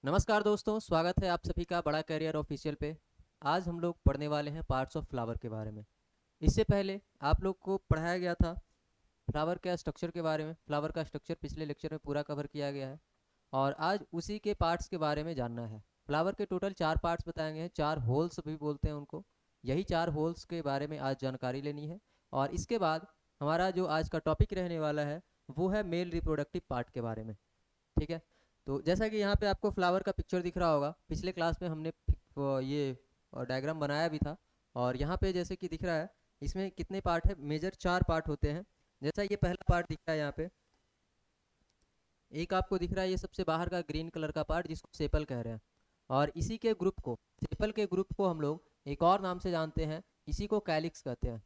नमस्कार दोस्तों, स्वागत है आप सभी का बड़ा कैरियर ऑफिशियल पे। आज हम लोग पढ़ने वाले हैं पार्ट्स ऑफ फ्लावर के बारे में। इससे पहले आप लोग को पढ़ाया गया था फ्लावर का स्ट्रक्चर के बारे में। फ्लावर का स्ट्रक्चर पिछले लेक्चर में पूरा कवर किया गया है और आज उसी के पार्ट्स के बारे में जानना है। फ्लावर के टोटल 4 पार्ट्स बताए गए हैं, 4 होल्स भी बोलते हैं उनको। यही 4 होल्स के बारे में आज जानकारी लेनी है। और इसके बाद हमारा जो आज का टॉपिक रहने वाला है वो है मेल रिप्रोडक्टिव पार्ट के बारे में। ठीक है। तो जैसा कि यहाँ पे आपको फ्लावर का पिक्चर दिख रहा होगा, पिछले क्लास में हमने ये डायग्राम बनाया भी था। और यहाँ पे जैसे कि दिख रहा है, इसमें कितने पार्ट है? मेजर 4 पार्ट होते हैं। जैसा ये पहला पार्ट दिख रहा है यहाँ पे, एक आपको दिख रहा है ये सबसे बाहर का ग्रीन कलर का पार्ट, जिसको सेपल कह रहे हैं। और इसी के ग्रुप को, सेपल के ग्रुप को हम लोग एक और नाम से जानते हैं, इसी को कैलिक्स कहते हैं।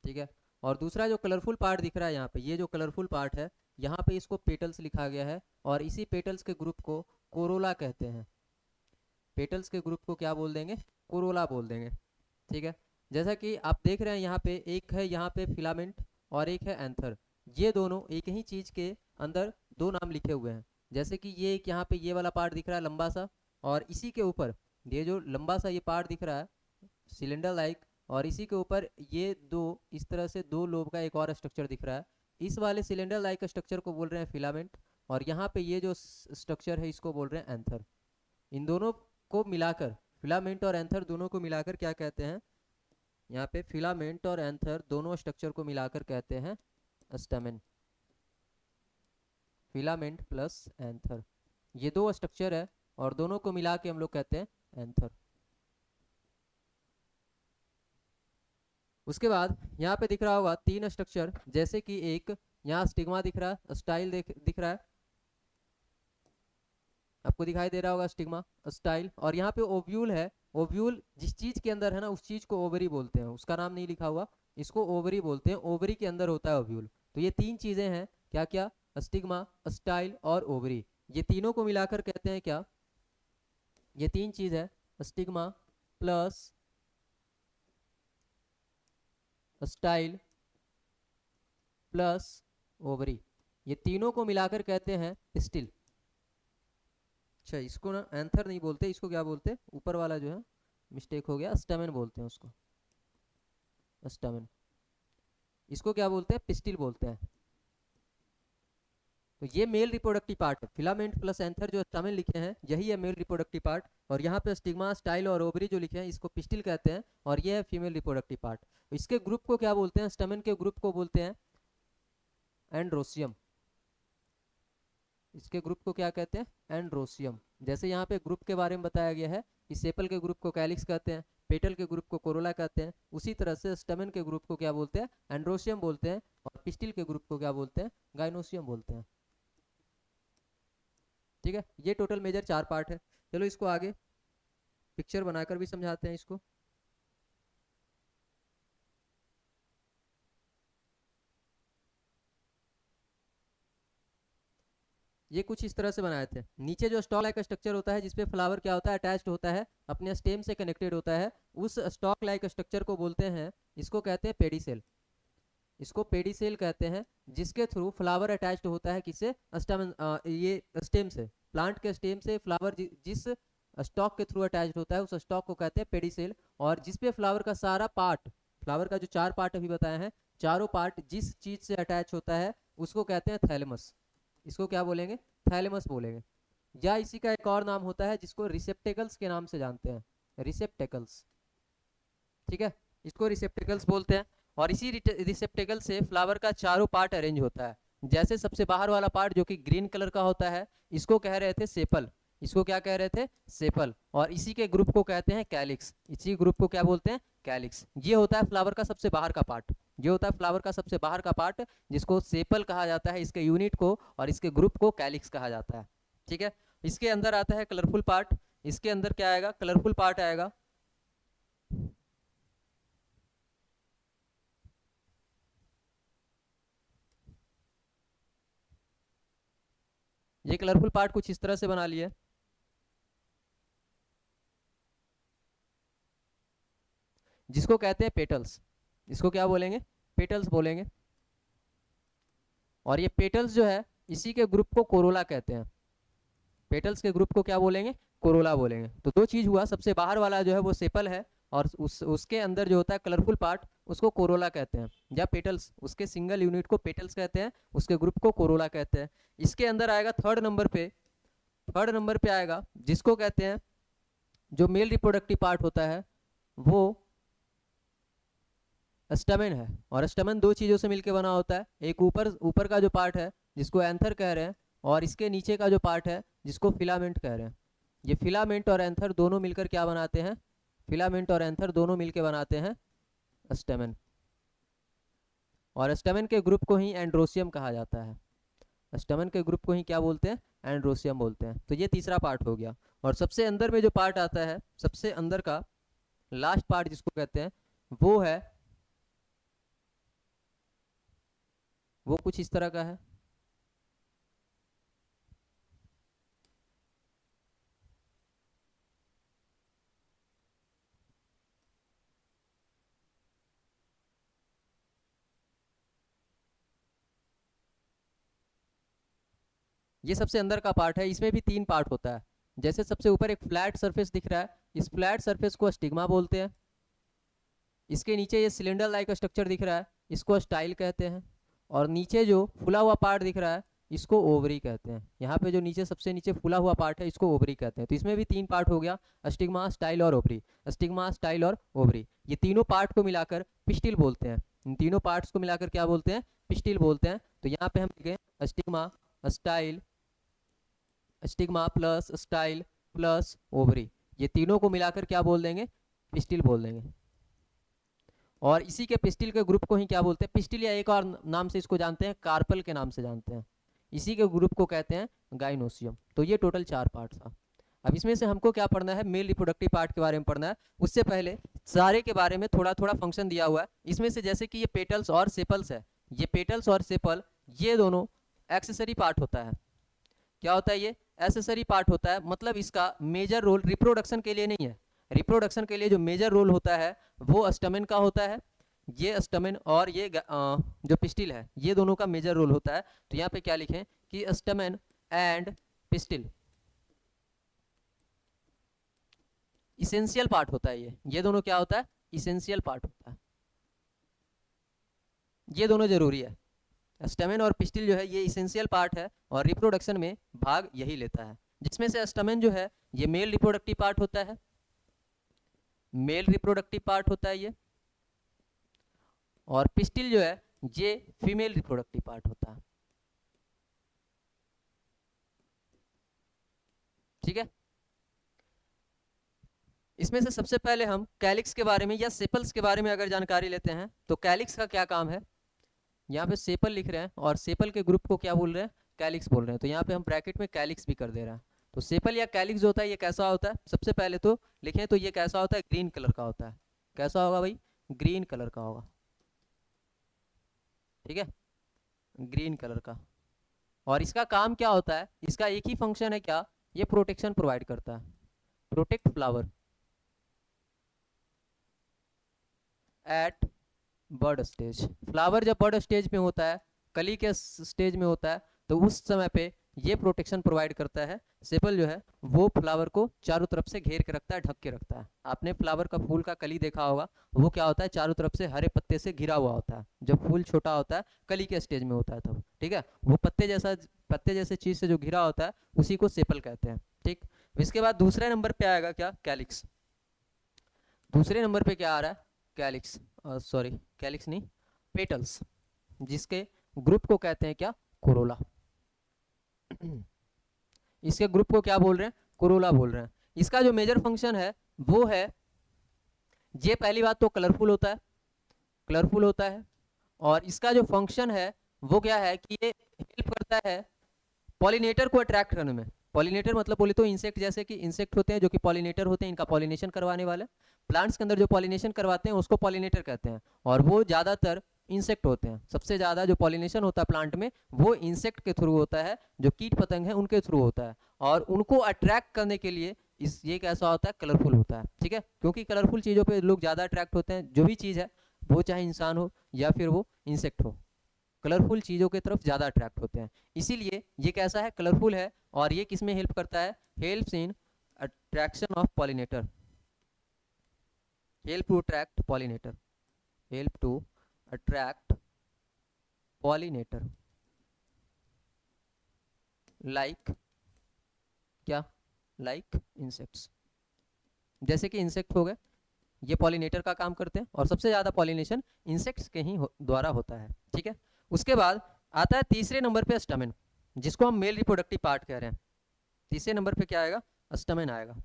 ठीक है। और दूसरा जो कलरफुल पार्ट दिख रहा है यहाँ पे, ये जो कलरफुल पार्ट है, यहाँ पे इसको पेटल्स लिखा गया है और इसी पेटल्स के ग्रुप को कोरोला कहते हैं। पेटल्स के ग्रुप को क्या बोल देंगे? कोरोला बोल देंगे। ठीक है। जैसा कि आप देख रहे हैं यहाँ पे, एक है यहाँ पे फिलामेंट और एक है एंथर। ये दोनों एक ही चीज के अंदर दो नाम लिखे हुए हैं। जैसे कि ये एक यहाँ पे ये वाला पार्ट दिख रहा है लंबा सा, और इसी के ऊपर ये जो लंबा सा ये पार्ट दिख रहा है सिलेंडर लाइक, और इसी के ऊपर ये दो इस तरह से दो लोब का एक और स्ट्रक्चर दिख रहा है। इस वाले सिलेंडर लाइक स्ट्रक्चर को बोल रहे हैं फिलामेंट, और यहाँ पे ये जो स्ट्रक्चर है इसको बोल रहे हैं एंथर। इन दोनों को मिलाकर, फिलामेंट और एंथर दोनों को मिलाकर क्या कहते हैं? यहाँ पे फिलामेंट और एंथर दोनों स्ट्रक्चर को मिलाकर कहते हैं स्टेमेन। फिलामेंट प्लस एंथर, ये दो स्ट्रक्चर है और दोनों को मिला के हम लोग कहते हैं एंथर। उसके बाद यहाँ पे दिख रहा होगा 3 स्ट्रक्चर, जैसे कि एक यहाँ स्टिग्मा दिख रहा है, स्टाइल दिख रहा है, आपको दिखाई दे रहा होगा स्टिग्मा, स्टाइल। और यहाँ पे ओव्यूल है। ओव्यूल जिस चीज के अंदर है ना, उस चीज को ओवरी बोलते हैं। उसका नाम नहीं लिखा हुआ, इसको ओवरी बोलते हैं। ओवरी के अंदर होता है ओव्यूल। तो ये 3 चीजें हैं, क्या क्या? स्टिग्मा, स्टाइल और ओवरी। ये तीनों को मिलाकर कहते हैं क्या? ये 3 चीज है, stigma plus style plus ovary, ये तीनों को मिलाकर कहते हैं स्टिल। अच्छा, इसको ना एंथर नहीं बोलते, इसको क्या बोलते हैं? ऊपर वाला जो है, मिस्टेक हो गया, स्टेमेन बोलते हैं उसको, स्टेमेन। इसको क्या बोलते हैं? पिस्टिल बोलते हैं। तो ये मेल रिप्रोडक्टिव पार्ट है। फिलामेंट प्लस एंथर जो स्टेमेन लिखे हैं, यही है मेल रिप्रोडक्टिव पार्ट। और यहाँ पे स्टिग्मा, स्टाइल और ओवरी जो लिखे हैं, इसको पिस्टिल कहते हैं, और ये है फीमेल रिप्रोडक्टिव पार्ट। इसके ग्रुप को क्या बोलते हैं? स्टेमेन के ग्रुप को बोलते हैं एंड्रोसियम। इसके ग्रुप को क्या कहते हैं? एंड्रोसियम। जैसे यहाँ पे ग्रुप के बारे में बताया गया है कि सेपल के ग्रुप को कैलिक्स कहते हैं, पेटल के ग्रुप को कोरोला कहते हैं, उसी तरह से स्टेमेन के ग्रुप को क्या बोलते हैं? एंड्रोसियम बोलते हैं। और पिस्टिल के ग्रुप को क्या बोलते हैं? गाइनोसियम बोलते हैं। ठीक है। ये टोटल मेजर 4 पार्ट है। चलो इसको आगे पिक्चर बनाकर भी समझाते हैं इसको। ये कुछ इस तरह से बनाए थे। नीचे जो स्टॉक लाइक स्ट्रक्चर होता है, जिसपे फ्लावर क्या होता है? अटैच्ड होता है, अपने स्टेम से कनेक्टेड होता है, उस स्टॉक लाइक स्ट्रक्चर को बोलते हैं, इसको कहते हैं पेडिसेल। इसको पेडिसेल कहते हैं, जिसके थ्रू फ्लावर अटैच्ड होता है किससे? स्टेम, ये स्टेम से, प्लांट के स्टेम से फ्लावर जिस स्टॉक के थ्रू अटैच्ड होता है, उस स्टॉक को कहते हैं पेडिसेल। और जिसपे फ्लावर का सारा पार्ट, फ्लावर का जो 4 पार्ट अभी बताए हैं, चारों पार्ट जिस चीज से अटैच होता है उसको कहते हैं थैलेमस। इसको क्या बोलेंगे? थैलेमस बोलेंगे। या इसी का एक और नाम होता है जिसको रिसेप्टेकल्स के नाम से जानते हैं, रिसेप्टेकल्स। ठीक है। इसको रिसेप्टेकल्स बोलते हैं। और इसी रिसेप्टेकल से फ्लावर का चारों पार्ट अरेंज होता है। जैसे सबसे बाहर वाला पार्ट जो कि ग्रीन कलर का होता है, इसको कह रहे थे सेपल। इसको क्या कह रहे थे? सेपल। और इसी के ग्रुप को कहते हैं कैलिक्स। इसी ग्रुप को क्या बोलते हैं? कैलिक्स। ये होता है फ्लावर का सबसे बाहर का पार्ट। ये होता है फ्लावर का सबसे बाहर का पार्ट, जिसको सेपल कहा जाता है, इसके यूनिट को, और इसके ग्रुप को कैलिक्स कहा जाता है। ठीक है। इसके अंदर आता है कलरफुल पार्ट। इसके अंदर क्या आएगा? कलरफुल पार्ट आएगा। ये कलरफुल पार्ट कुछ इस तरह से बना लिए, जिसको कहते हैं पेटल्स। इसको क्या बोलेंगे? पेटल्स बोलेंगे। और ये पेटल्स जो है, इसी के ग्रुप को कोरोला कहते हैं। पेटल्स के ग्रुप को क्या बोलेंगे, कोरोला बोलेंगे। तो दो चीज हुआ, सबसे बाहर वाला जो है वो सेपल है, और उसके अंदर जो होता है कलरफुल पार्ट उसको कोरोला कहते हैं, या पेटल्स, उसके सिंगल यूनिट को पेटल्स कहते हैं, उसके ग्रुप को कोरोला कहते हैं। इसके अंदर आएगा थर्ड नंबर पे आएगा जिसको कहते हैं, जो मेल रिप्रोडक्टिव पार्ट होता है वो स्टमेन है। और स्टमेन दो चीज़ों से मिलकर बना होता है, एक ऊपर ऊपर का जो पार्ट है जिसको एंथर कह रहे हैं, और इसके नीचे का जो पार्ट है जिसको फिलामेंट कह रहे हैं। ये फिलामेंट और एंथर दोनों मिलकर क्या बनाते हैं, फिलामेंट और एंथर दोनों मिलकर बनाते हैं स्टमेन। और स्टमेन के ग्रुप को ही एंड्रोसियम कहा जाता है। स्टमन के ग्रुप को ही क्या बोलते हैं, एंड्रोसियम बोलते हैं। तो ये तीसरा पार्ट हो गया। और सबसे अंदर में जो पार्ट आता है, सबसे अंदर का लास्ट पार्ट जिसको कहते हैं, वो है, वो कुछ इस तरह का है। ये सबसे अंदर का पार्ट है, इसमें भी तीन पार्ट होता है। जैसे सबसे ऊपर एक फ्लैट सरफेस दिख रहा है, इस फ्लैट सरफेस को स्टिग्मा बोलते हैं। इसके नीचे ये सिलेंडर लाइक स्ट्रक्चर दिख रहा है, इसको स्टाइल कहते हैं। और नीचे जो फुला हुआ पार्ट दिख रहा है इसको ओवरी कहते हैं। यहाँ पे जो नीचे सबसे नीचे फुला हुआ पार्ट है इसको ओवरी कहते हैं। तो इसमें भी तीन पार्ट हो गया, स्टिग्मा, स्टाइल और ओवरी। स्टिग्मा, स्टाइल और ओवरी, ये तीनों पार्ट को मिलाकर पिस्टिल बोलते हैं। इन तीनों पार्ट्स को मिलाकर क्या बोलते हैं, पिस्टिल बोलते हैं। तो यहाँ पे हम लिखें stigma, style, stigma plus style plus ovary, ये तीनों को मिलाकर क्या बोल देंगे, पिस्टिल बोल देंगे। और इसी के पिस्टिल के ग्रुप को ही क्या बोलते हैं, पिस्टिल, या एक और नाम से इसको जानते हैं, कार्पल के नाम से जानते हैं। इसी के ग्रुप को कहते हैं गाइनोसियम। तो ये टोटल 4 पार्ट था। अब इसमें से हमको क्या पढ़ना है, मेल रिप्रोडक्टिव पार्ट के बारे में पढ़ना है। उससे पहले सारे के बारे में थोड़ा थोड़ा फंक्शन दिया हुआ है। इसमें से जैसे कि ये पेटल्स और सेपल्स है, ये पेटल्स और सेपल ये दोनों एक्सेसरी पार्ट होता है। क्या होता है, ये एक्सेसरी पार्ट होता है, मतलब इसका मेजर रोल रिप्रोडक्शन के लिए नहीं है। रिप्रोडक्शन के लिए जो मेजर रोल होता है वो स्टमेन का होता है। ये स्टमेन और ये जो पिस्टिल है, ये दोनों का मेजर रोल होता है। तो यहाँ पे क्या लिखें कि स्टमेन एंड पिस्टिल इसेंशियल पार्ट होता है। ये दोनों क्या होता है, इसेंशियल पार्ट होता है। ये दोनों जरूरी है। स्टमेन और पिस्टिल जो है ये इसेंशियल पार्ट है, और रिप्रोडक्शन में भाग यही लेता है। जिसमें से स्टमेन जो है ये मेल रिप्रोडक्टिव पार्ट होता है, मेल रिप्रोडक्टिव पार्ट होता है ये। और पिस्टिल जो है ये फीमेल रिप्रोडक्टिव पार्ट होता है। ठीक है। इसमें से सबसे पहले हम कैलिक्स के बारे में या सेपल्स के बारे में अगर जानकारी लेते हैं, तो कैलिक्स का क्या काम है। यहाँ पे सेपल लिख रहे हैं और सेपल के ग्रुप को क्या बोल रहे हैं, कैलिक्स बोल रहे हैं। तो यहाँ पे हम ब्रैकेट में कैलिक्स भी कर दे रहे हैं। तो सेपल या कैलिक्स जो होता है ये कैसा होता है, सबसे पहले तो लिखें तो ये कैसा होता है, ग्रीन कलर का होता है। कैसा होगा भाई, ग्रीन कलर का होगा। ठीक है, ग्रीन कलर का। और इसका काम क्या होता है, इसका एक ही फंक्शन है, क्या, ये प्रोटेक्शन प्रोवाइड करता है, protect flower at bud stage. Flower जब बर्ड स्टेज में होता है, कली के स्टेज में होता है, तो उस समय पे ये प्रोटेक्शन प्रोवाइड करता है। सेपल जो है वो फ्लावर को चारों तरफ से घेर के रखता है, ढक के रखता है। आपने फ्लावर का फूल का कली देखा होगा, वो क्या होता है, चारों तरफ से हरे पत्ते से घिरा हुआ होता है। जब फूल छोटा होता है, कली के स्टेज में होता है तब, ठीक है, वो पत्ते जैसे चीज से जो घिरा होता है उसी को सेपल कहते हैं। ठीक, इसके बाद दूसरे नंबर पे आएगा क्या, कैलिक्स। दूसरे नंबर पे क्या आ रहा है, कैलिक्स, सॉरी कैलिक्स नहीं, पेटल्स, जिसके ग्रुप को कहते हैं क्या, कोरोला। इसके ग्रुप को क्या बोल रहे हैं, कोरोला बोल रहे हैं। इसका जो मेजर फंक्शन है वो है, ये पहली बात तो कलरफुल होता है, कलरफुल होता है। और इसका जो फंक्शन है वो क्या है कि ये हेल्प करता है पॉलिनेटर को अट्रैक्ट करने में। पॉलिनेटर मतलब बोले तो इंसेक्ट, जैसे कि इंसेक्ट होते हैं जो कि पॉलिनेटर होते हैं, इनका पॉलिनेशन करवाने वाले। प्लांट्स के अंदर जो पॉलिनेशन करवाते हैं उसको पॉलिनेटर कहते हैं, और वो ज़्यादातर इंसेक्ट होते हैं। सबसे ज़्यादा जो पॉलिनेशन होता है प्लांट में वो इंसेक्ट के थ्रू होता है, जो कीट पतंग है उनके थ्रू होता है। और उनको अट्रैक्ट करने के लिए ये कैसा होता है, कलरफुल होता है। ठीक है, क्योंकि कलरफुल चीज़ों पे लोग ज़्यादा अट्रैक्ट होते हैं। जो भी चीज़ है वो चाहे इंसान हो या फिर वो इंसेक्ट हो। कलरफुल चीज़ों की तरफ ज़्यादा अट्रैक्ट होते हैं। इसीलिए ये कैसा है, कलरफुल है, और ये किस में हेल्प करता है, helps in attraction of pollinator, help to attract pollinator, help to attract pollinator, like क्या, लाइक इंसेक्ट्स। जैसे कि इंसेक्ट हो गए, ये पॉलिनेटर का काम करते हैं, और सबसे ज़्यादा पॉलिनेशन इंसेक्ट्स के ही द्वारा होता है। ठीक है, उसके बाद आता है तीसरे नंबर पे स्टमेन, जिसको हम मेल रिप्रोडक्टिव पार्ट कह रहे हैं। तीसरे नंबर पे क्या आएगा, स्टमेन आएगा।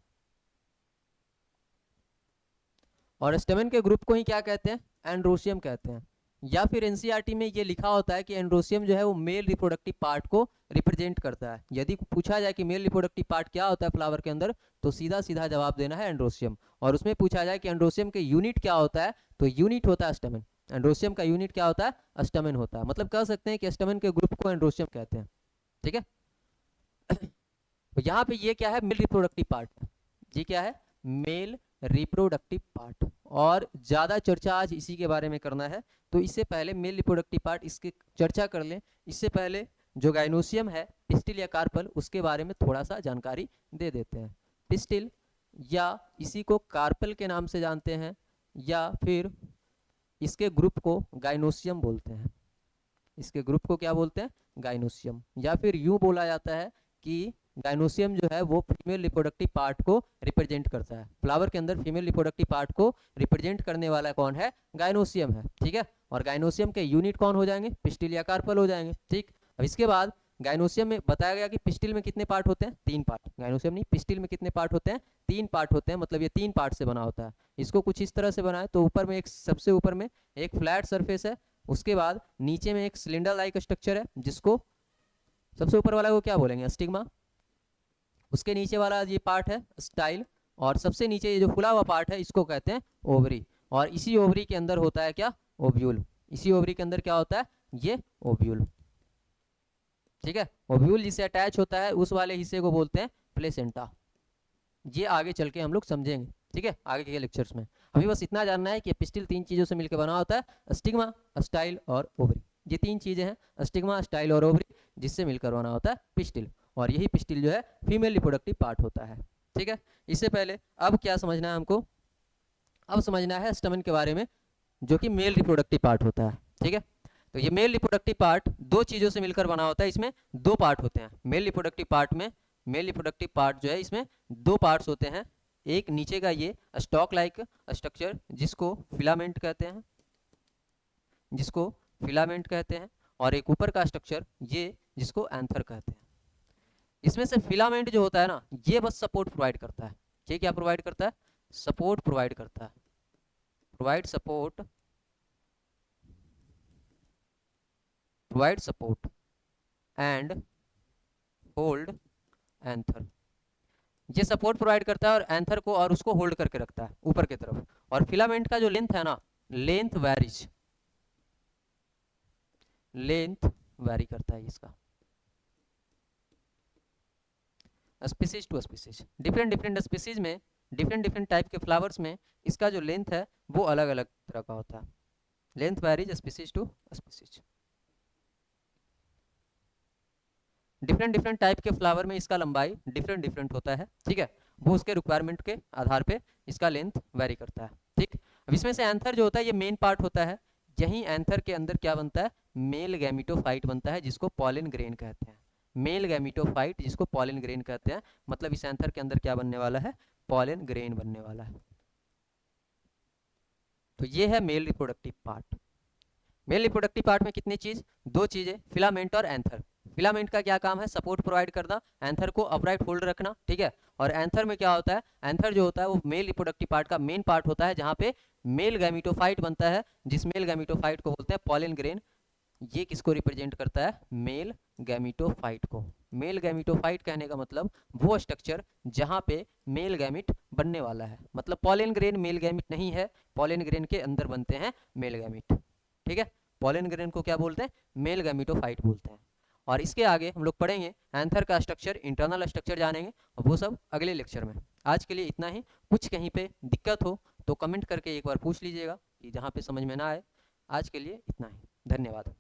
और स्टमेन के ग्रुप को ही क्या कहते हैं, एंड्रोसियम कहते हैं। या फिर एनसीईआरटी में ये लिखा होता है कि एंड्रोसियम जो है वो मेल रिप्रोडक्टिव पार्ट को रिप्रेजेंट करता है। यदि पूछा जाए कि मेल रिप्रोडक्टिव पार्ट क्या होता है फ्लावर के अंदर, तो सीधा सीधा जवाब देना है एंड्रोसियम। और उसमें पूछा जाए कि एंड्रोसियम के यूनिट क्या होता है, तो यूनिट होता है स्टमेन। एंड्रोसियम का यूनिट क्या होता है, स्टमेन होता है। मतलब कह सकते हैं कि स्टमेन के ग्रुप को एंड्रोसियम कहते हैं। ठीक है, तो यहाँ पे ये क्या है, मेल रिप्रोडक्टिव पार्ट, ये क्या है, मेल रिप्रोडक्टिव पार्ट। और ज़्यादा चर्चा आज इसी के बारे में करना है, तो इससे पहले मेल रिप्रोडक्टिव पार्ट इसकी चर्चा कर लें। इससे पहले जो गाइनोसियम है, पिस्टिल या कार्पल, उसके बारे में थोड़ा सा जानकारी दे देते हैं। पिस्टिल या इसी को कार्पल के नाम से जानते हैं, या फिर इसके ग्रुप को गाइनोसियम बोलते हैं। इसके ग्रुप को क्या बोलते हैं, गाइनोसियम। या फिर यूं बोला जाता है कि गाइनोसियम जो है वो फीमेल रिप्रोडक्टिव पार्ट को रिप्रेजेंट करता है। फ्लावर के अंदर फीमेल रिप्रोडक्टिव पार्ट को रिप्रेजेंट करने वाला कौन है, गाइनोसियम है। ठीक है, और गाइनोसियम के यूनिट कौन हो जाएंगे, पिस्टिल या कार्पल हो जाएंगे। ठीक, अब इसके बाद गाइनोसियम में बताया गया कि पिस्टिल में कितने पार्ट होते हैं, 3 पार्ट। गाइनोसियम नहीं, पिस्टिल में कितने पार्ट होते हैं, 3 पार्ट होते हैं। मतलब ये 3 पार्ट से बना होता है। इसको कुछ इस तरह से बनाए, तो ऊपर में एक, सबसे ऊपर में एक फ्लैट सरफेस है, उसके बाद नीचे में एक सिलेंडर लाइक स्ट्रक्चर है, जिसको सबसे ऊपर वाला को क्या बोलेंगे, स्टिग्मा। उसके नीचे वाला ये पार्ट है स्टाइल, और सबसे नीचे ये जो फुला हुआ पार्ट है इसको कहते हैं ओवरी। और इसी ओवरी के अंदर होता है क्या, ओव्यूल। इसी ओवरी के अंदर क्या होता है, ये ओव्यूल। ठीक है, ओव्यूल जिससे अटैच होता है उस वाले हिस्से को बोलते हैं प्लेसेंटा। ये आगे चल के हम लोग समझेंगे। ठीक है, आगे के लेक्चर्स में। अभी बस इतना जानना है कि पिस्टिल 3 चीज़ों से मिलकर बना होता है, स्टिग्मा, स्टाइल और ओवरी। ये 3 चीज़ें हैं, स्टिग्मा, स्टाइल और ओवरी, जिससे मिलकर बना होता है पिस्टिल। और यही पिस्टिल जो है फीमेल रिप्रोडक्टिव पार्ट होता है। ठीक है, इससे पहले अब क्या समझना है हमको, अब समझना है स्टमन के बारे में, जो कि मेल रिप्रोडक्टिव पार्ट होता है। ठीक है, तो ये मेल रिप्रोडक्टिव पार्ट 2 चीज़ों से मिलकर बना होता है। इसमें 2 पार्ट होते हैं मेल रिप्रोडक्टिव पार्ट में। मेल रिप्रोडक्टिव पार्ट जो है इसमें 2 पार्ट्स होते हैं। एक नीचे का ये स्टॉक लाइक स्ट्रक्चर, जिसको फिलामेंट कहते हैं, जिसको फिलामेंट कहते हैं। और एक ऊपर का स्ट्रक्चर ये, जिसको एंथर कहते हैं। इसमें से फिलामेंट जो होता है ना, ये बस सपोर्ट प्रोवाइड करता है। ये क्या प्रोवाइड करता है, सपोर्ट प्रोवाइड करता है, provide support, provide support and hold anther. ये सपोर्ट प्रोवाइड करता है और एंथर को और उसको होल्ड करके रखता है ऊपर की तरफ। और फिलामेंट का जो लेंथ है ना, लेंथ वैरीज, लेंथ वैरी करता है इसका, species to species. Different different species में, डिफरेंट डिफरेंट टाइप के फ्लावर्स में इसका जो लेंथ है वो अलग अलग तरह का होता है। Length varies species to species. Different different type के फ्लावर में इसका लंबाई डिफरेंट डिफरेंट होता है। ठीक है, वो उसके रिक्वायरमेंट के आधार पे इसका लेंथ वेरी करता है। ठीक, अब इसमें से एंथर जो होता है ये मेन पार्ट होता है। यही एंथर के अंदर क्या बनता है, मेल गैमिटोफाइट बनता है, जिसको पॉलिन ग्रेन कहते हैं। मेल गैमिटोफाइट, जिसको पॉलिन ग्रेन कहते हैं। मतलब इस एंथर के अंदर क्या बनने वाला है, पॉलिन ग्रेन बनने वाला है। तो ये है male reproductive part. Male reproductive part में कितनी चीज, 2 चीजें, फिलामेंट और एंथर। फिलामेंट का क्या काम है, सपोर्ट प्रोवाइड करना, एंथर को अपराइट होल्ड रखना। ठीक है, और एंथर में क्या होता है, एंथर जो होता है वो मेल रिप्रोडक्टिव पार्ट का मेन पार्ट होता है, जहाँ पे मेल गैमिटोफाइट बनता है, जिस मेल गैमिटोफाइट को बोलते हैं पॉलिन ग्रेन। ये किसको रिप्रेजेंट करता है, मेल गैमिटोफाइट को। मेल गैमिटोफाइट कहने का मतलब वो स्ट्रक्चर जहाँ पे मेल गैमिट बनने वाला है। मतलब पॉलिन ग्रेन मेल गैमिट नहीं है, पॉलिन ग्रेन के अंदर बनते हैं मेल गैमिट। ठीक है, पॉलिन ग्रेन को क्या बोलते हैं, मेल गैमिटोफाइट बोलते हैं। और इसके आगे हम लोग पढ़ेंगे एंथर का स्ट्रक्चर, इंटरनल स्ट्रक्चर जानेंगे, और वो सब अगले लेक्चर में। आज के लिए इतना ही। कुछ कहीं पे दिक्कत हो तो कमेंट करके एक बार पूछ लीजिएगा, कि जहाँ पे समझ में ना आए। आज के लिए इतना ही, धन्यवाद।